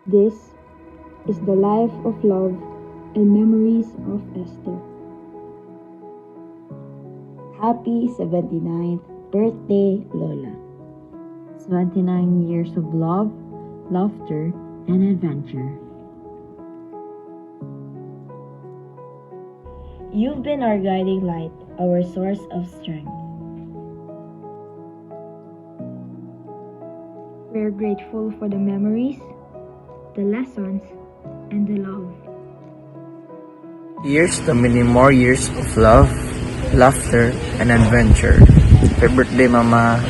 This is the life of love and memories of Esther. Happy 79th birthday, Lola. 79 years of love, laughter, and adventure. You've been our guiding light, our source of strength. We're grateful for the memories, the lessons, and the love. Here's to many more years of love, laughter, and adventure. Happy birthday, Mama.